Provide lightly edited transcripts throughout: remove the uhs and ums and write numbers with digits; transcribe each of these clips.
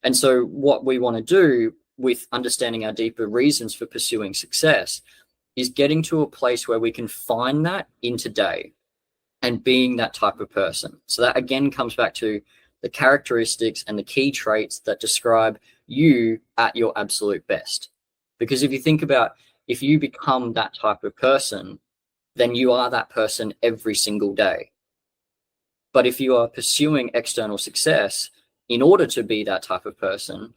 And so what we want to do with understanding our deeper reasons for pursuing success is getting to a place where we can find that in today and being that type of person. So that again comes back to the characteristics and the key traits that describe you at your absolute best. Because if you think about, if you become that type of person, then you are that person every single day. But if you are pursuing external success in order to be that type of person,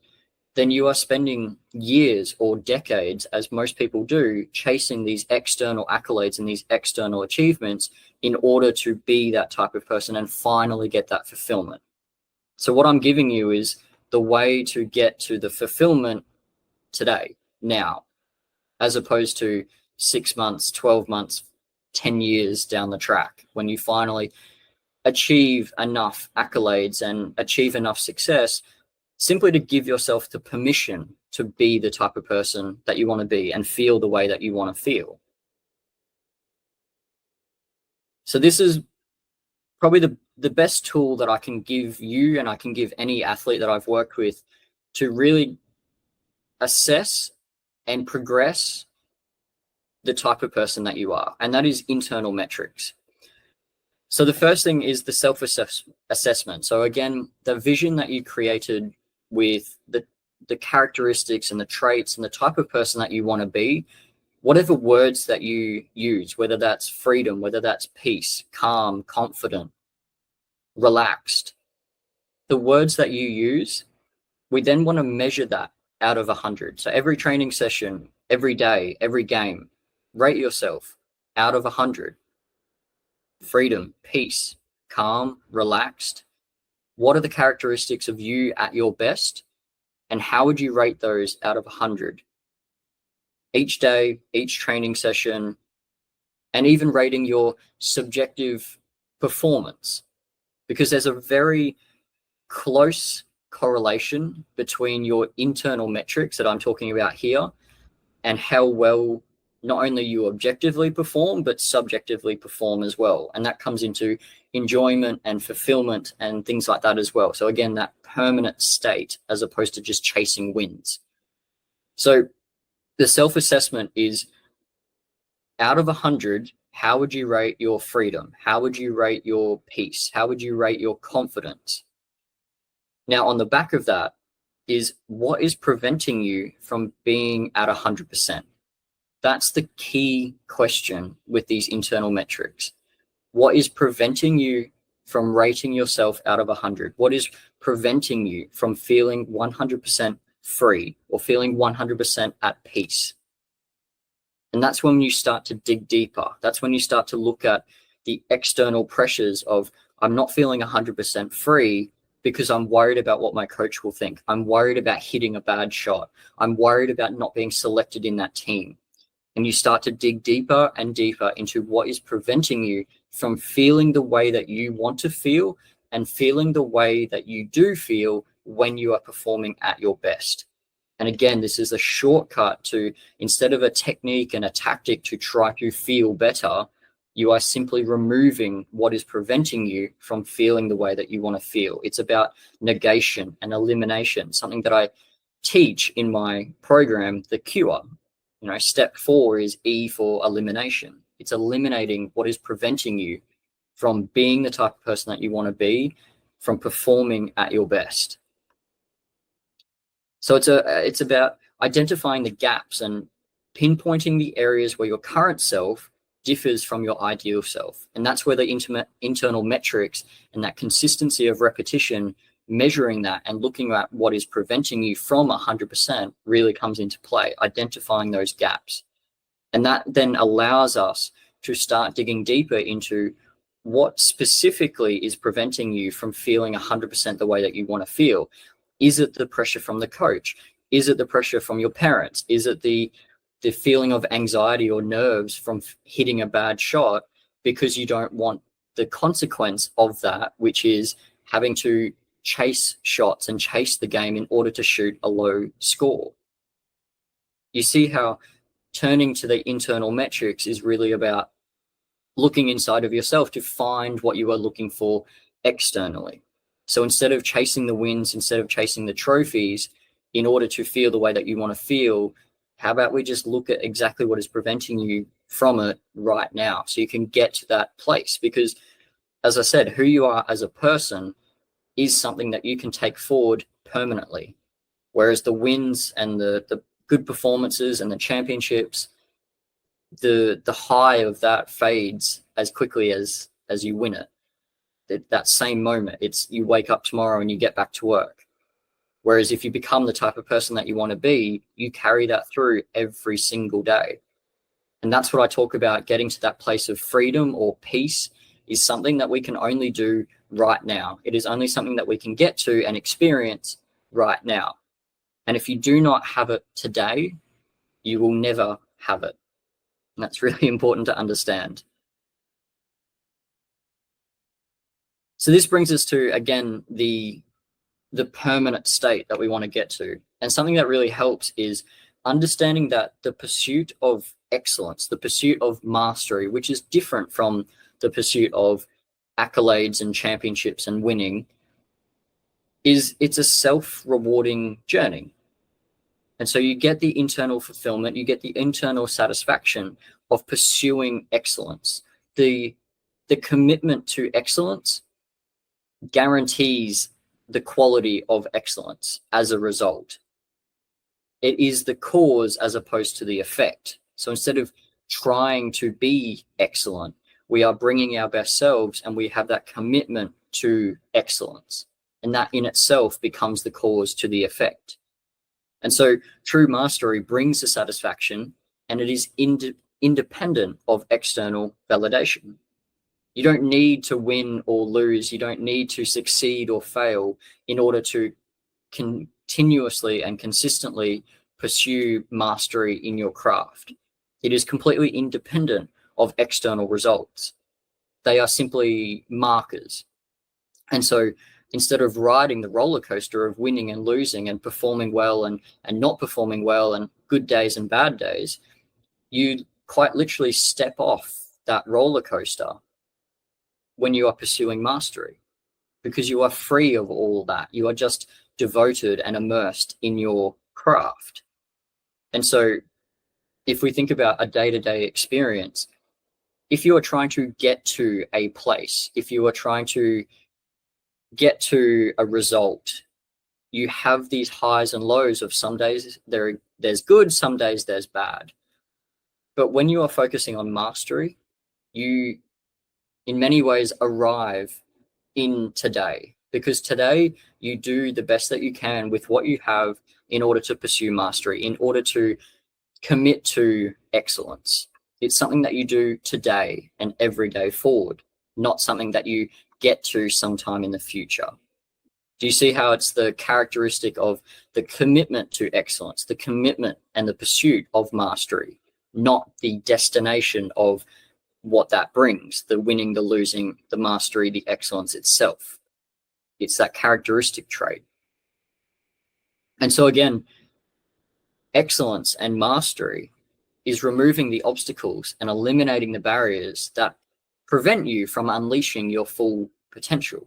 then you are spending years or decades, as most people do, chasing these external accolades and these external achievements in order to be that type of person and finally get that fulfillment. So what I'm giving you is the way to get to the fulfillment today, now, as opposed to 6 months, 12 months, 10 years down the track, when you finally achieve enough accolades and achieve enough success, simply to give yourself the permission to be the type of person that you want to be and feel the way that you want to feel. So this is probably the best tool that I can give you, and I can give any athlete that I've worked with, to really assess and progress the type of person that you are, and that is internal metrics. So the first thing is the self-assessment. So again, the vision that you created with the characteristics and the traits and the type of person that you want to be, whatever words that you use, whether that's freedom, whether that's peace, calm, confident, relaxed, the words that you use, we then want to measure that out of 100. So every training session, every day, every game, rate yourself out of 100. Freedom, peace, calm, relaxed. What are the characteristics of you at your best? And how would you rate those out of 100? Each day, each training session, and even rating your subjective performance. Because there's a very close correlation between your internal metrics that I'm talking about here and how well not only you objectively perform, but subjectively perform as well. And that comes into enjoyment and fulfillment and things like that as well. So again, that permanent state as opposed to just chasing wins. So the self-assessment is, out of 100, how would you rate your freedom? How would you rate your peace? How would you rate your confidence? Now, on the back of that is, what is preventing you from being at 100%? That's the key question with these internal metrics. What is preventing you from rating yourself out of 100? What is preventing you from feeling 100% free or feeling 100% at peace? And that's when you start to dig deeper. That's when you start to look at the external pressures of, I'm not feeling 100% free because I'm worried about what my coach will think. I'm worried about hitting a bad shot. I'm worried about not being selected in that team. And you start to dig deeper and deeper into what is preventing you from feeling the way that you want to feel and feeling the way that you do feel when you are performing at your best. And again, this is a shortcut to, instead of a technique and a tactic to try to feel better, you are simply removing what is preventing you from feeling the way that you want to feel. It's about negation and elimination, something that I teach in my program, The Cure. Step 4 is E for elimination. It's eliminating what is preventing you from being the type of person that you want to be, from performing at your best. So it's about identifying the gaps and pinpointing the areas where your current self differs from your ideal self. And that's where the internal metrics and that consistency of repetition, measuring that and looking at what is preventing you from 100% really comes into play, identifying those gaps. And that then allows us to start digging deeper into what specifically is preventing you from feeling 100% the way that you want to feel. Is it the pressure from the coach? Is it the pressure from your parents? Is it the feeling of anxiety or nerves from hitting a bad shot because you don't want the consequence of that, which is having to chase shots and chase the game in order to shoot a low score? You see how turning to the internal metrics is really about looking inside of yourself to find what you are looking for externally. So instead of chasing the wins, instead of chasing the trophies, in order to feel the way that you want to feel, how about we just look at exactly what is preventing you from it right now so you can get to that place? Because, as I said, who you are as a person is something that you can take forward permanently. Whereas the wins and the good performances and the championships, the high of that fades as quickly as you win it. That same moment, it's you wake up tomorrow and you get back to work. Whereas if you become the type of person that you want to be, you carry that through every single day. And that's what I talk about. Getting to that place of freedom or peace is something that we can only do right now. It is only something that we can get to and experience right now. And if you do not have it today, you will never have it. And that's really important to understand. So this brings us to, again, the permanent state that we want to get to. And something that really helps is understanding that the pursuit of excellence, the pursuit of mastery, which is different from the pursuit of accolades and championships and winning, it's a self-rewarding journey. And so you get the internal fulfillment, you get the internal satisfaction of pursuing excellence. The commitment to excellence guarantees the quality of excellence as a result. It is the cause as opposed to the effect. So instead of trying to be excellent, we are bringing our best selves and we have that commitment to excellence. And that in itself becomes the cause to the effect. And so true mastery brings the satisfaction, and it is independent of external validation. You don't need to win or lose. You don't need to succeed or fail in order to continuously and consistently pursue mastery in your craft. It is completely independent of external results. They are simply markers. And so instead of riding the roller coaster of winning and losing and performing well and not performing well and good days and bad days, you quite literally step off that roller coaster when you are pursuing mastery, because you are free of all that. You are just devoted and immersed in your craft. And so if we think about a day-to-day experience, if you are trying to get to a place, if you are trying to get to a result, you have these highs and lows of some days there's good, some days there's bad. But when you are focusing on mastery, you in many ways arrive in today, because today you do the best that you can with what you have in order to pursue mastery, in order to commit to excellence. It's something that you do today and every day forward, not something that you get to sometime in the future. Do you see how it's the characteristic of the commitment to excellence, the commitment and the pursuit of mastery, not the destination of what that brings, the winning, the losing, the mastery, the excellence itself. It's that characteristic trait. And so again, excellence and mastery is removing the obstacles and eliminating the barriers that prevent you from unleashing your full potential.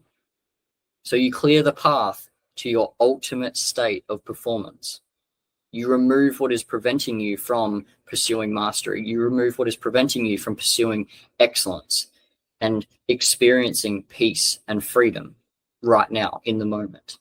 So you clear the path to your ultimate state of performance. You remove what is preventing you from pursuing mastery. You remove what is preventing you from pursuing excellence and experiencing peace and freedom right now in the moment.